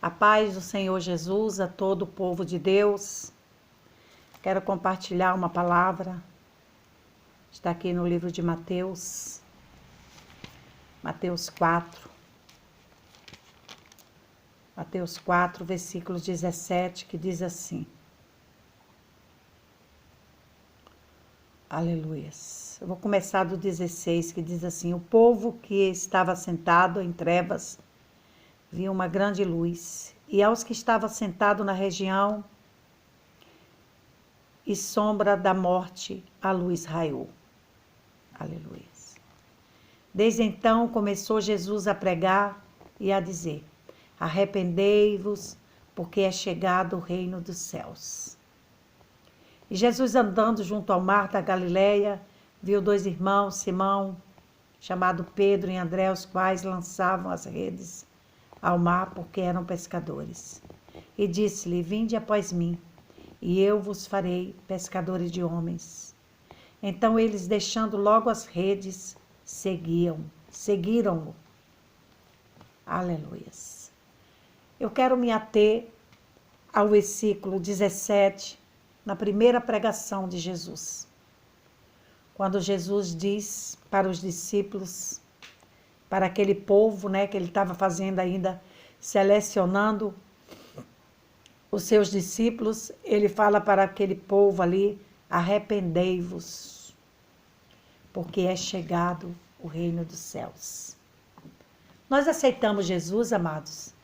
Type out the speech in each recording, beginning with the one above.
A paz do Senhor Jesus a todo o povo de Deus. Quero compartilhar uma palavra. Está aqui no livro de Mateus. Mateus 4. Mateus 4, versículo 17, que diz assim. Aleluias. Eu vou começar do 16, que diz assim: o povo que estava sentado em trevas viu uma grande luz, e aos que estavam sentados na região e sombra da morte, a luz raiou. Aleluia. Desde então começou Jesus a pregar e a dizer: arrependei-vos, porque é chegado o reino dos céus. E Jesus, andando junto ao mar da Galileia, viu dois irmãos, Simão, chamado Pedro, e André, os quais lançavam as redes ao mar, porque eram pescadores. E disse-lhe: vinde após mim, e eu vos farei pescadores de homens. Então eles, deixando logo as redes, seguiram-no. Aleluias. Eu quero me ater ao versículo 17, na primeira pregação de Jesus. Quando Jesus diz para os discípulos, para aquele povo, que ele estava fazendo ainda, selecionando os seus discípulos, ele fala para aquele povo ali: arrependei-vos, porque é chegado o reino dos céus. Nós aceitamos Jesus, amados,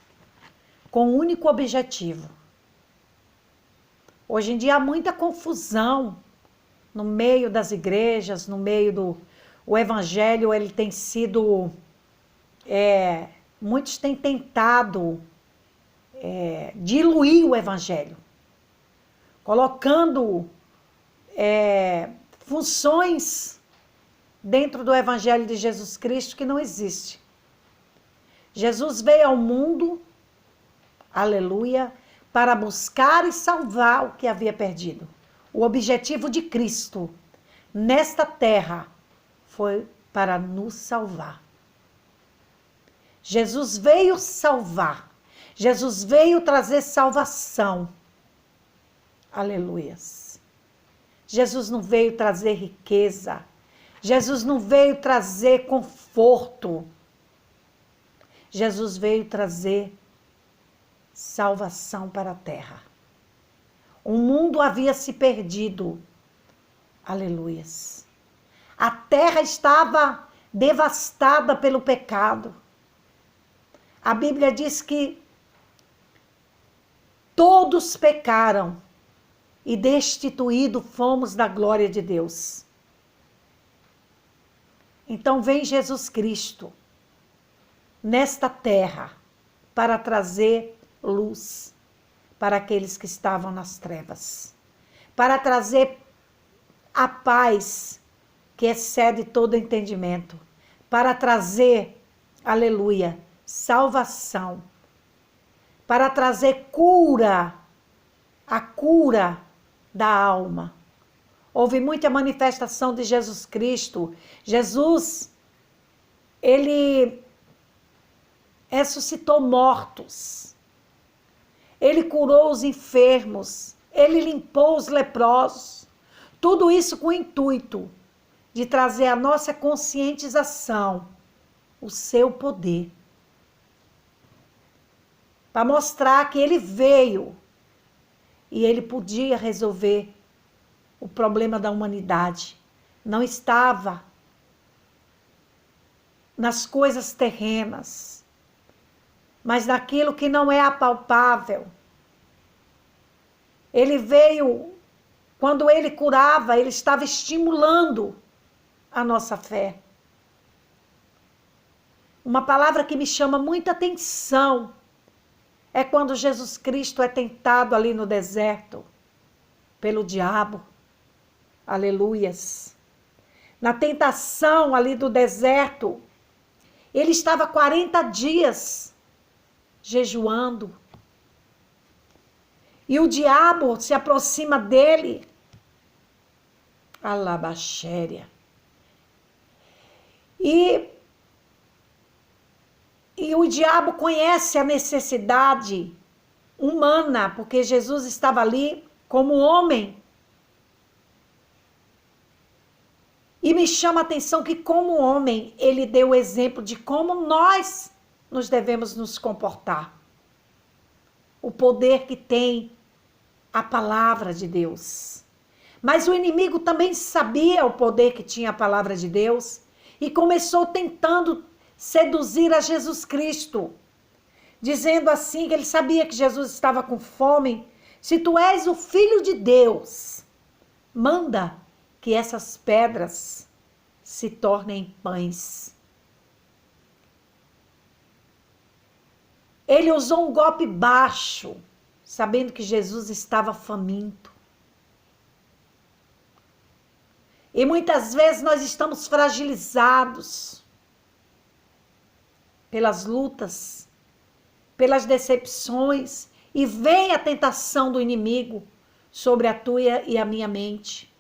com um único objetivo. Hoje em dia há muita confusão no meio das igrejas, no meio do... O evangelho, ele tem sido... muitos têm tentado diluir o evangelho, colocando funções dentro do evangelho de Jesus Cristo que não existe. Jesus veio ao mundo, aleluia, para buscar e salvar o que havia perdido. O objetivo de Cristo nesta terra foi para nos salvar. Jesus veio salvar. Jesus veio trazer salvação. Aleluias. Jesus não veio trazer riqueza. Jesus não veio trazer conforto. Jesus veio trazer salvação para a terra. O mundo havia se perdido. Aleluias. A terra estava devastada pelo pecado. A Bíblia diz que todos pecaram e destituídos fomos da glória de Deus. Então vem Jesus Cristo nesta terra para trazer luz para aqueles que estavam nas trevas, para trazer a paz que excede todo entendimento, para trazer, aleluia, salvação, para trazer cura, a cura da alma. Houve muita manifestação de Jesus Cristo. Jesus, ele ressuscitou mortos. Ele curou os enfermos. Ele limpou os leprosos. Tudo isso com o intuito de trazer a nossa conscientização, o seu poder. Para mostrar que ele veio e ele podia resolver o problema da humanidade. Não estava nas coisas terrenas, mas naquilo que não é apalpável. Ele veio, quando ele curava, ele estava estimulando a nossa fé. Uma palavra que me chama muita atenção é quando Jesus Cristo é tentado ali no deserto pelo diabo. Aleluias. Na tentação ali do deserto, ele estava 40 dias jejuando. E o diabo se aproxima dele. Alabaxéria. E E o diabo conhece a necessidade humana, porque Jesus estava ali como homem. E me chama a atenção que, como homem, ele deu o exemplo de como nós nos devemos nos comportar. O poder que tem a palavra de Deus. Mas o inimigo também sabia o poder que tinha a palavra de Deus e começou tentando seduzir a Jesus Cristo, dizendo assim que ele sabia que Jesus estava com fome. Se tu és o Filho de Deus, manda que essas pedras se tornem pães. Ele usou um golpe baixo, sabendo que Jesus estava faminto. E muitas vezes nós estamos fragilizados pelas lutas, pelas decepções, e vem a tentação do inimigo sobre a tua e a minha mente.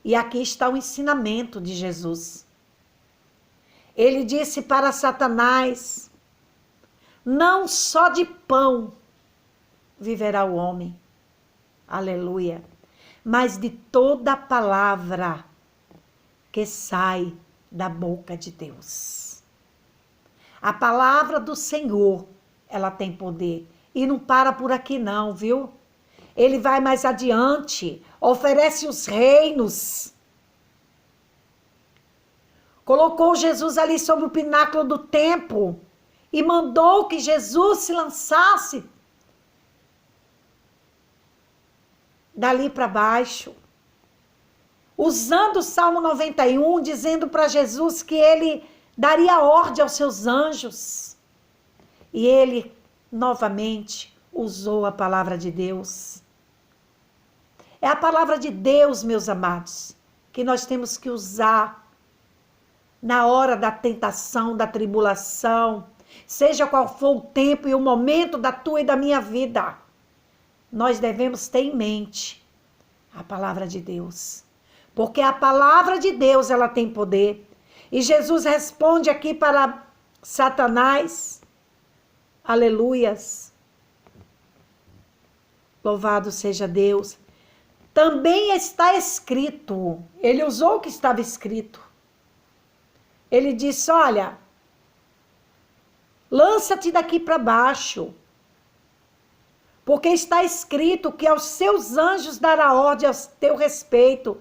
E aqui está o ensinamento de Jesus. Ele disse para Satanás: não só de pão viverá o homem, aleluia, mas de toda palavra que sai da boca de Deus. A palavra do Senhor, ela tem poder. E não para por aqui não, viu? Ele vai mais adiante, oferece os reinos. Colocou Jesus ali sobre o pináculo do templo e mandou que Jesus se lançasse dali para baixo, usando o Salmo 91, dizendo para Jesus que ele daria ordem aos seus anjos. E ele, novamente, usou a palavra de Deus. É a palavra de Deus, meus amados, que nós temos que usar na hora da tentação, da tribulação, seja qual for o tempo e o momento da tua e da minha vida. Nós devemos ter em mente a palavra de Deus, porque a palavra de Deus, ela tem poder. E Jesus responde aqui para Satanás, aleluias, louvado seja Deus. Também está escrito, ele usou o que estava escrito. Ele disse: olha, lança-te daqui para baixo, porque está escrito que aos seus anjos dará ordem a teu respeito,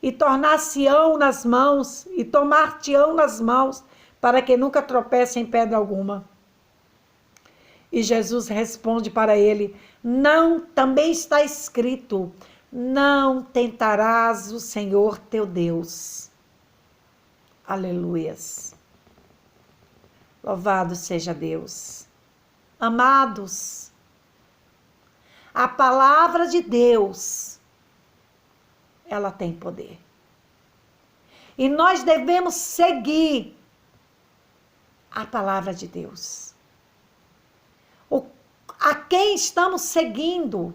e tornar-se-ão nas mãos, e tomar-te-ão nas mãos, para que nunca tropece em pedra alguma. E Jesus responde para ele: não, também está escrito, não tentarás o Senhor teu Deus. Aleluias. Louvado seja Deus. Amados, a palavra de Deus, ela tem poder. E nós devemos seguir a palavra de Deus. A quem estamos seguindo?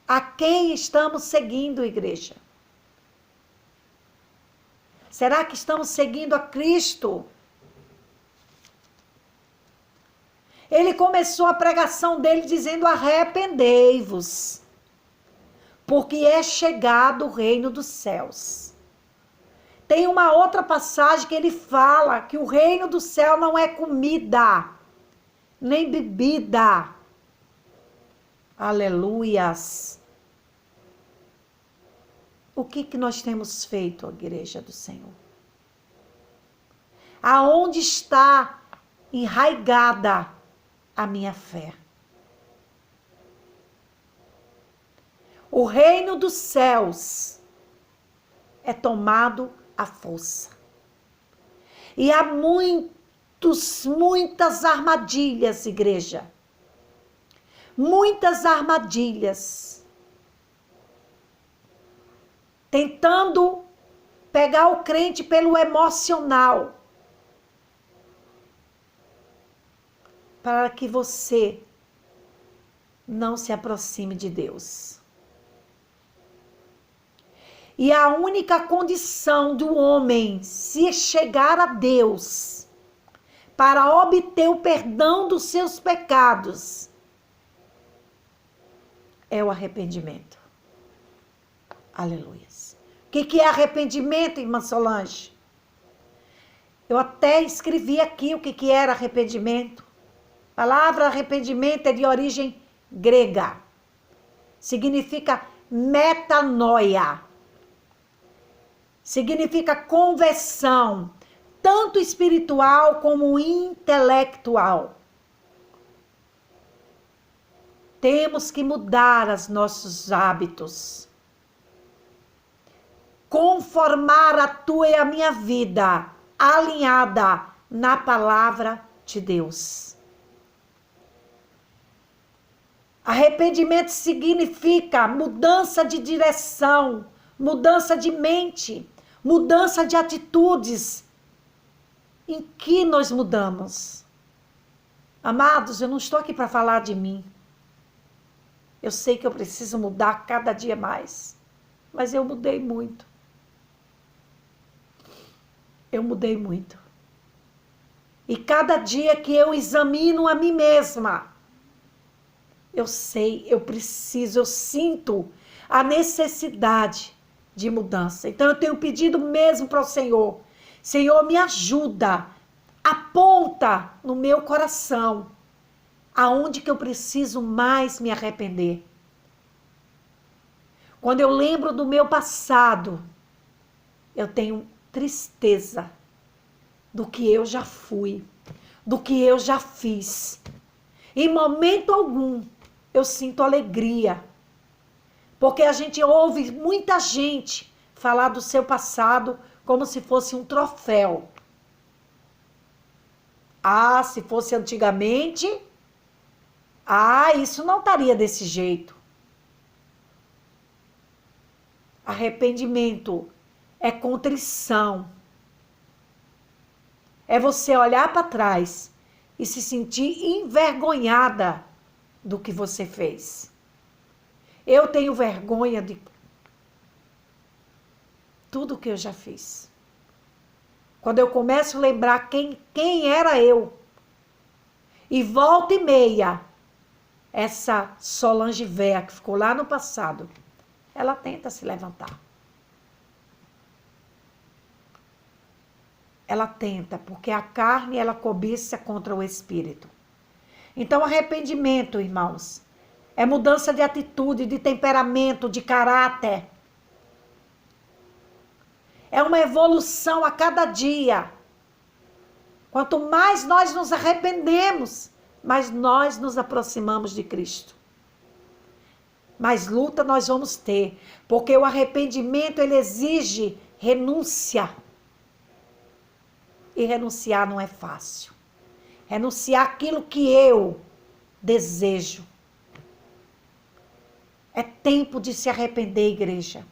A quem estamos seguindo, igreja? Será que estamos seguindo a Cristo? Ele começou a pregação dele dizendo: arrependei-vos, porque é chegado o reino dos céus. Tem uma outra passagem que ele fala que o reino do céu não é comida, nem bebida. Aleluias. O que nós temos feito, a igreja do Senhor? Aonde está enraigada a minha fé? O reino dos céus é tomado à força. E há muitas armadilhas, igreja. Muitas armadilhas. Tentando pegar o crente pelo emocional. Para que você não se aproxime de Deus. E a única condição do homem se chegar a Deus para obter o perdão dos seus pecados é o arrependimento. Aleluia. O que é arrependimento, irmã Solange? Eu até escrevi aqui o que era arrependimento. A palavra arrependimento é de origem grega. Significa metanoia. Significa conversão, tanto espiritual como intelectual. Temos que mudar os nossos hábitos. Conformar a tua e a minha vida alinhada na palavra de Deus. Arrependimento significa mudança de direção, mudança de mente, mudança de atitudes. Em que nós mudamos? Amados, eu não estou aqui para falar de mim. Eu sei que eu preciso mudar cada dia mais, mas eu mudei muito. Eu mudei muito. E cada dia que eu examino a mim mesma, eu sei, eu preciso, eu sinto a necessidade de mudança. Então eu tenho pedido mesmo para o Senhor. Senhor, me ajuda, aponta no meu coração aonde que eu preciso mais me arrepender. Quando eu lembro do meu passado, eu tenho tristeza do que eu já fui, do que eu já fiz. Em momento algum eu sinto alegria, porque a gente ouve muita gente falar do seu passado como se fosse um troféu. Ah, se fosse antigamente, isso não estaria desse jeito. Arrependimento é contrição. É você olhar para trás e se sentir envergonhada do que você fez. Eu tenho vergonha de tudo que eu já fiz. Quando eu começo a lembrar quem era eu, e volta e meia, essa Solange véia que ficou lá no passado, ela tenta se levantar. Ela tenta, porque a carne, ela cobiça contra o espírito. Então, arrependimento, irmãos, é mudança de atitude, de temperamento, de caráter. É uma evolução a cada dia. Quanto mais nós nos arrependemos, mais nós nos aproximamos de Cristo. Mais luta nós vamos ter, porque o arrependimento, ele exige renúncia. E renunciar não é fácil. Renunciar aquilo que eu desejo. É tempo de se arrepender, igreja.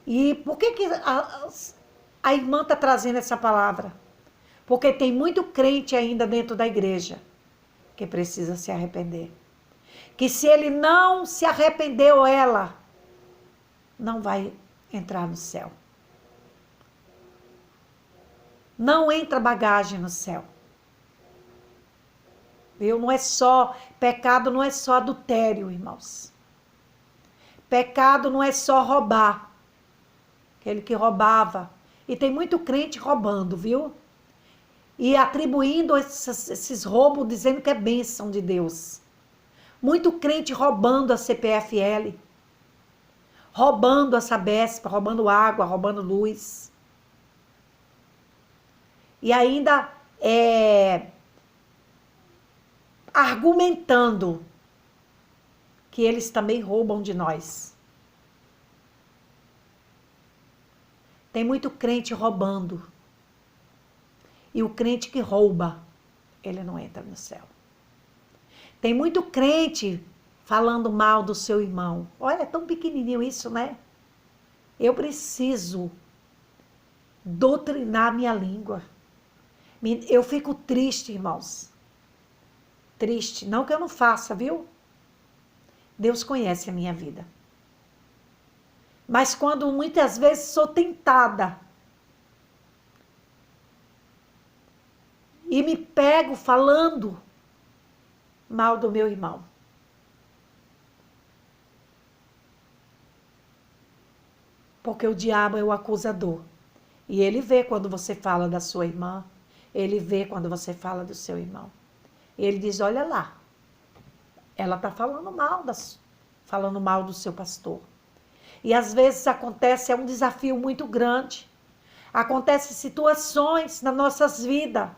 E por que a irmã está trazendo essa palavra? Porque tem muito crente ainda dentro da igreja que precisa se arrepender. Que se ele não se arrependeu, ela não vai entrar no céu. Não entra bagagem no céu. Viu? Não é só, pecado não é só adultério, irmãos. Pecado não é só roubar. Aquele que roubava. E tem muito crente roubando, viu? E atribuindo esses roubos, dizendo que é bênção de Deus. Muito crente roubando a CPFL. Roubando a Sabesp, roubando água, roubando luz. E ainda argumentando que eles também roubam de nós. Tem muito crente roubando. E o crente que rouba, ele não entra no céu. Tem muito crente falando mal do seu irmão. Olha, é tão pequenininho isso, né? Eu preciso doutrinar minha língua. Eu fico triste, irmãos. Triste. Não que eu não faça, viu? Deus conhece a minha vida. Mas quando muitas vezes sou tentada e me pego falando mal do meu irmão. Porque o diabo é o acusador. E ele vê quando você fala da sua irmã. Ele vê quando você fala do seu irmão. E ele diz, olha lá. Ela está falando mal do seu pastor. E às vezes acontece, é um desafio muito grande. Acontecem situações nas nossas vidas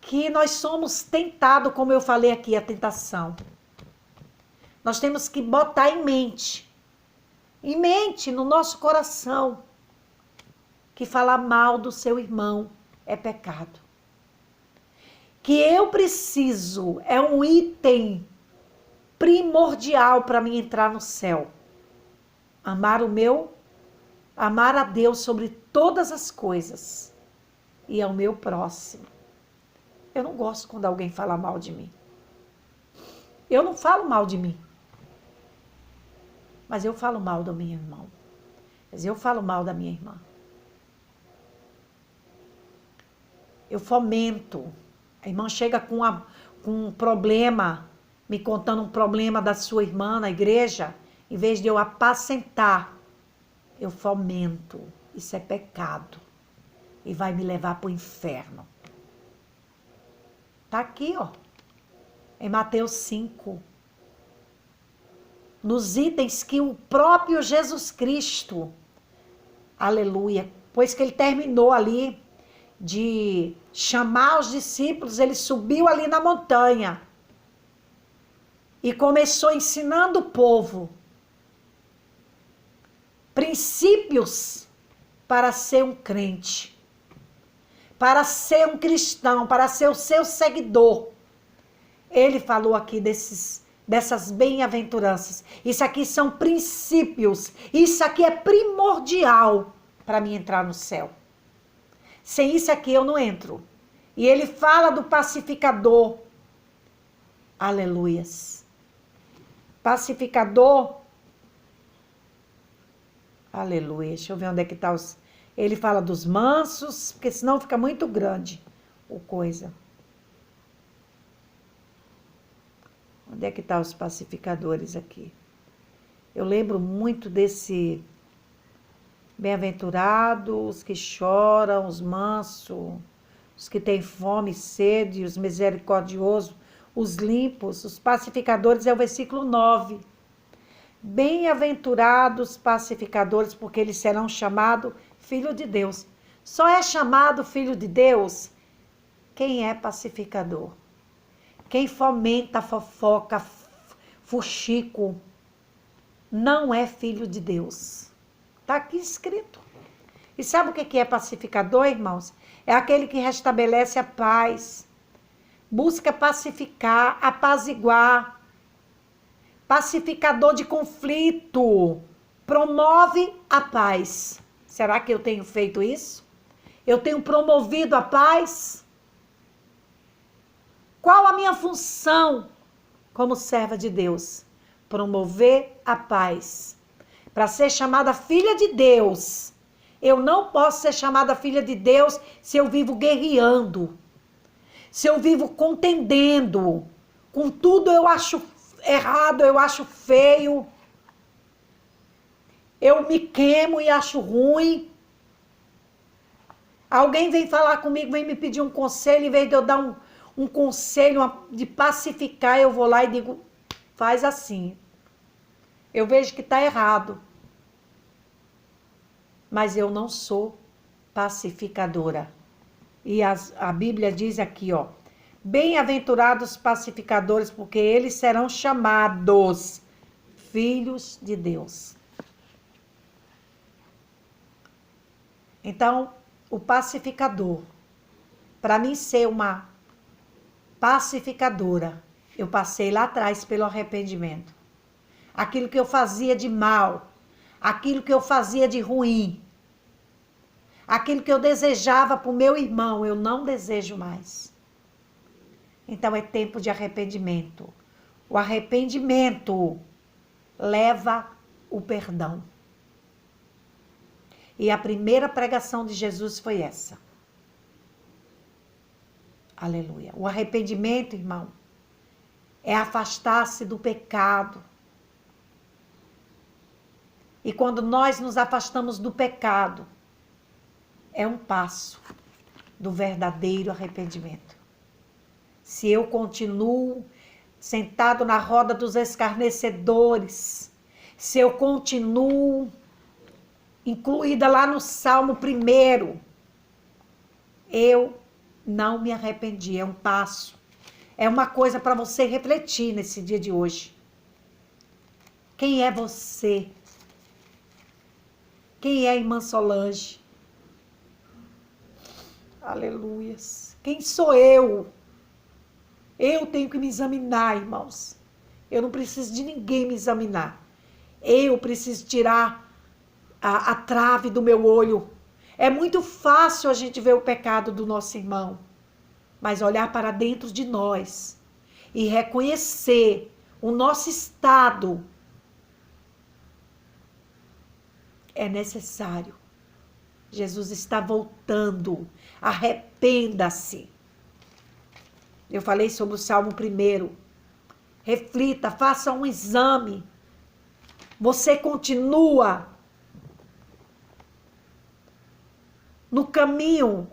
que nós somos tentados, como eu falei aqui, a tentação. Nós temos que botar em mente, no nosso coração, que falar mal do seu irmão é pecado. Que eu preciso, é um item primordial para mim entrar no céu. Amar a Deus sobre todas as coisas e ao meu próximo. Eu não gosto quando alguém fala mal de mim. Eu não falo mal de mim. Mas eu falo mal do meu irmão. Mas eu falo mal da minha irmã. Eu fomento. A irmã chega com um problema, me contando um problema da sua irmã na igreja. Em vez de eu apacentar, eu fomento. Isso é pecado. E vai me levar para o inferno. Está aqui, ó. Em Mateus 5. Nos itens que o próprio Jesus Cristo, aleluia, pois que ele terminou ali de chamar os discípulos, ele subiu ali na montanha e começou ensinando o povo princípios para ser um crente, para ser um cristão, para ser o seu seguidor. Ele falou aqui dessas bem-aventuranças. Isso aqui são princípios. Isso aqui é primordial para mim entrar no céu. Sem isso aqui eu não entro. E ele fala do pacificador. Aleluias. Pacificador. Aleluia. Deixa eu ver onde é que está os... Ele fala dos mansos, porque senão fica muito grande o coisa. Onde é que estão os pacificadores aqui? Eu lembro muito desse bem-aventurados, os que choram, os mansos, os que têm fome e sede, os misericordiosos, os limpos, os pacificadores, é o versículo 9. Bem-aventurados pacificadores, porque eles serão chamados filho de Deus. Só é chamado filho de Deus quem é pacificador. Quem fomenta fofoca, fuxico, não é filho de Deus. Está aqui escrito. E sabe o que é pacificador, irmãos? É aquele que restabelece a paz, busca pacificar, apaziguar, pacificador de conflito, promove a paz. Será que eu tenho feito isso? Eu tenho promovido a paz? Qual a minha função como serva de Deus? Promover a paz. Para ser chamada filha de Deus, eu não posso ser chamada filha de Deus se eu vivo guerreando, se eu vivo contendendo, com tudo eu acho errado, eu acho feio, eu me queimo e acho ruim. Alguém vem falar comigo, vem me pedir um conselho, em vez de eu dar um conselho de pacificar, eu vou lá e digo, faz assim. Eu vejo que está errado. Mas eu não sou pacificadora. E a Bíblia diz aqui, ó, bem-aventurados pacificadores, porque eles serão chamados filhos de Deus. Então, o pacificador, para mim ser uma pacificadora, eu passei lá atrás pelo arrependimento. Aquilo que eu fazia de mal, aquilo que eu fazia de ruim, aquilo que eu desejava para o meu irmão, eu não desejo mais. Então é tempo de arrependimento. O arrependimento leva o perdão. E a primeira pregação de Jesus foi essa. Aleluia. O arrependimento, irmão, é afastar-se do pecado. E quando nós nos afastamos do pecado, é um passo do verdadeiro arrependimento. Se eu continuo sentado na roda dos escarnecedores, se eu continuo incluída lá no Salmo 1, eu não me arrependi. É um passo. É uma coisa para você refletir nesse dia de hoje. Quem é você? Quem é a irmã Solange? Aleluias. Quem sou eu? Eu tenho que me examinar, irmãos. Eu não preciso de ninguém me examinar. Eu preciso tirar a trave do meu olho. É muito fácil a gente ver o pecado do nosso irmão, mas olhar para dentro de nós e reconhecer o nosso estado é necessário. Jesus está voltando. Arrependa-se. Eu falei sobre o Salmo 1. Reflita, faça um exame. Você continua no caminho,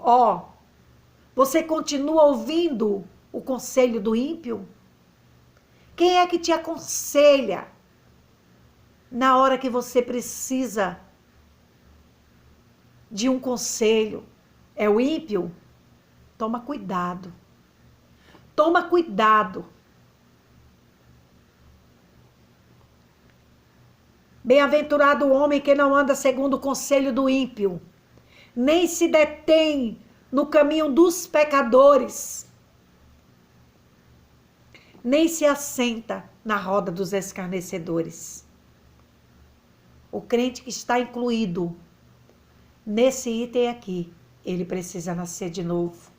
você continua ouvindo o conselho do ímpio? Quem é que te aconselha na hora que você precisa de um conselho? É o ímpio? Toma cuidado. Toma cuidado. Bem-aventurado o homem que não anda segundo o conselho do ímpio, nem se detém no caminho dos pecadores, nem se assenta na roda dos escarnecedores. O crente que está incluído nesse item aqui, ele precisa nascer de novo.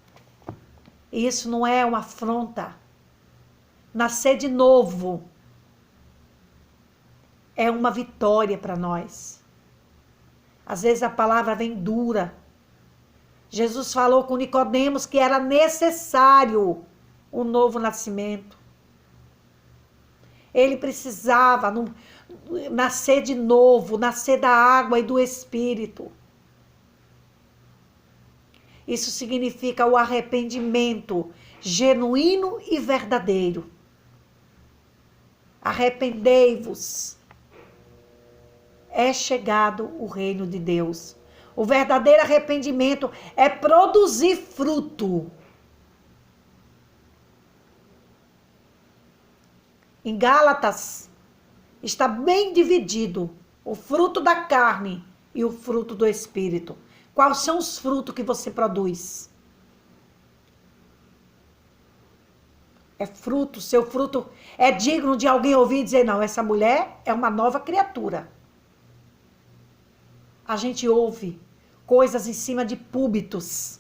E isso não é uma afronta. Nascer de novo é uma vitória para nós. Às vezes a palavra vem dura. Jesus falou com Nicodemos que era necessário um novo nascimento. Ele precisava nascer de novo, nascer da água e do Espírito. Isso significa o arrependimento genuíno e verdadeiro. Arrependei-vos. É chegado o reino de Deus. O verdadeiro arrependimento é produzir fruto. Em Gálatas está bem dividido o fruto da carne e o fruto do Espírito. Quais são os frutos que você produz? É fruto, seu fruto é digno de alguém ouvir e dizer, não, essa mulher é uma nova criatura. A gente ouve coisas em cima de púlpitos,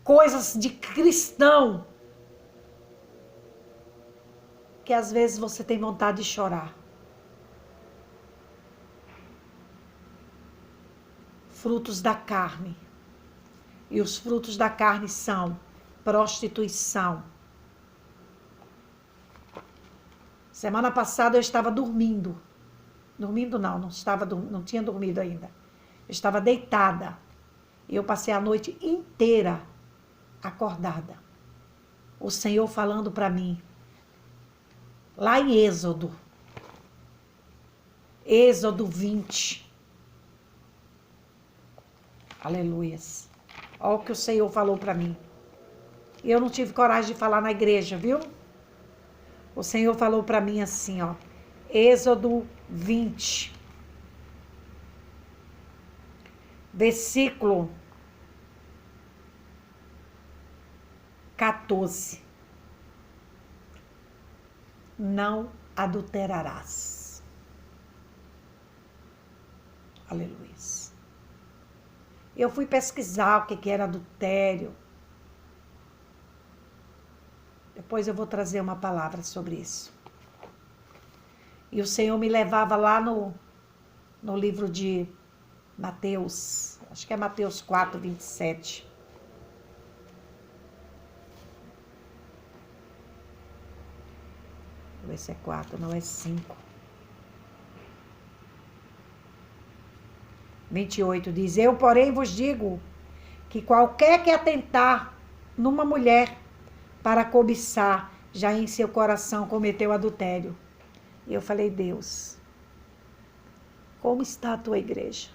coisas de cristão, que às vezes você tem vontade de chorar. Frutos da carne. E os frutos da carne são prostituição. Semana passada eu estava dormindo. Dormindo não tinha dormido ainda. Eu estava deitada. E eu passei a noite inteira acordada. O Senhor falando para mim. Lá em Êxodo 20. Aleluias. Olha o que o Senhor falou para mim. Eu não tive coragem de falar na igreja, viu? O Senhor falou para mim assim, Êxodo 20. Versículo 14. Não adulterarás. Aleluia. Eu fui pesquisar o que era adultério. Depois eu vou trazer uma palavra sobre isso. E o Senhor me levava lá no livro de Mateus, acho que é Mateus 4, 27. Deixa eu ver se é 4, não é 5. 28 diz: Eu, porém, vos digo que qualquer que atentar numa mulher para cobiçar, já em seu coração cometeu adultério. E eu falei: Deus, como está a tua igreja?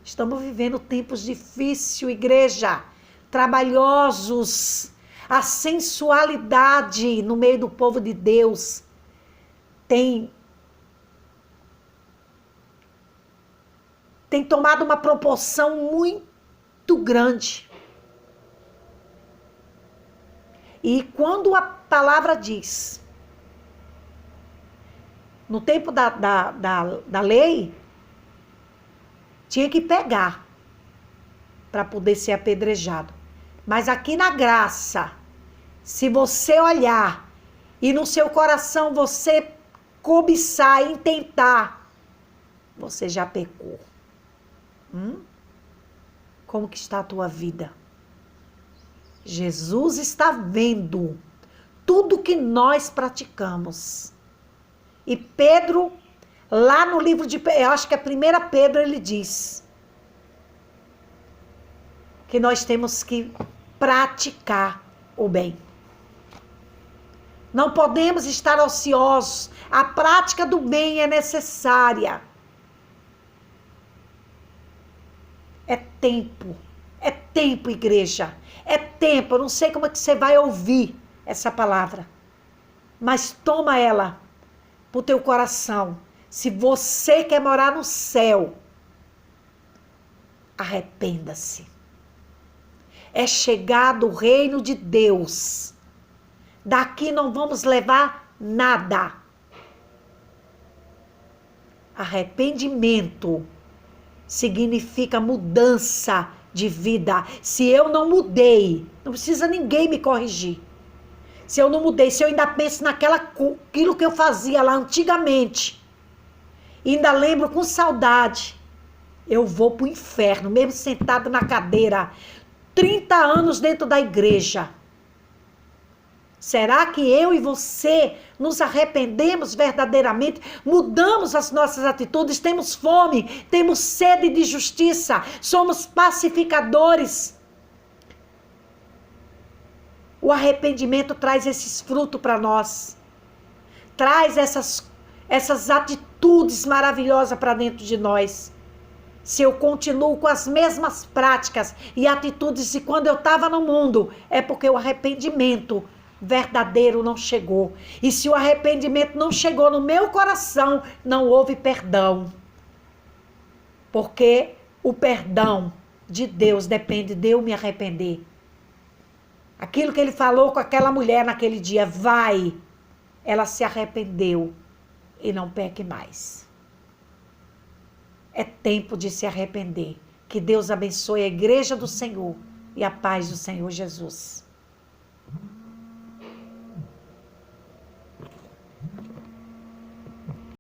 Estamos vivendo tempos difíceis, igreja, trabalhosos. A sensualidade no meio do povo de Deus tem tomado uma proporção muito grande. E quando a palavra diz, no tempo da lei, tinha que pegar para poder ser apedrejado. Mas aqui na graça, se você olhar e no seu coração você cobiçar, intentar, você já pecou. Como que está a tua vida? Jesus está vendo tudo que nós praticamos. E Pedro, lá no livro de, eu acho que é 1 Pedro, ele diz que nós temos que praticar o bem. Não podemos estar ociosos. A prática do bem é necessária. É tempo, igreja. É tempo. Eu não sei como é que você vai ouvir essa palavra, mas toma ela pro teu coração. Se você quer morar no céu, arrependa-se. É chegado o reino de Deus. Daqui não vamos levar nada. Arrependimento significa mudança de vida. Se eu não mudei, não precisa ninguém me corrigir. Se eu não mudei, se eu ainda penso aquilo que eu fazia lá antigamente, e ainda lembro com saudade, eu vou pro inferno, mesmo sentado na cadeira, 30 anos dentro da igreja. Será que eu e você nos arrependemos verdadeiramente? Mudamos as nossas atitudes? Temos fome? Temos sede de justiça? Somos pacificadores? O arrependimento traz esses frutos para nós. Traz essas atitudes maravilhosas para dentro de nós. Se eu continuo com as mesmas práticas e atitudes de quando eu estava no mundo, é porque o arrependimento verdadeiro não chegou. E se o arrependimento não chegou no meu coração, não houve perdão. Porque o perdão de Deus depende de eu me arrepender. Aquilo que ele falou com aquela mulher naquele dia, vai, ela se arrependeu e não peque mais. É tempo de se arrepender. Que Deus abençoe a igreja do Senhor e a paz do Senhor Jesus.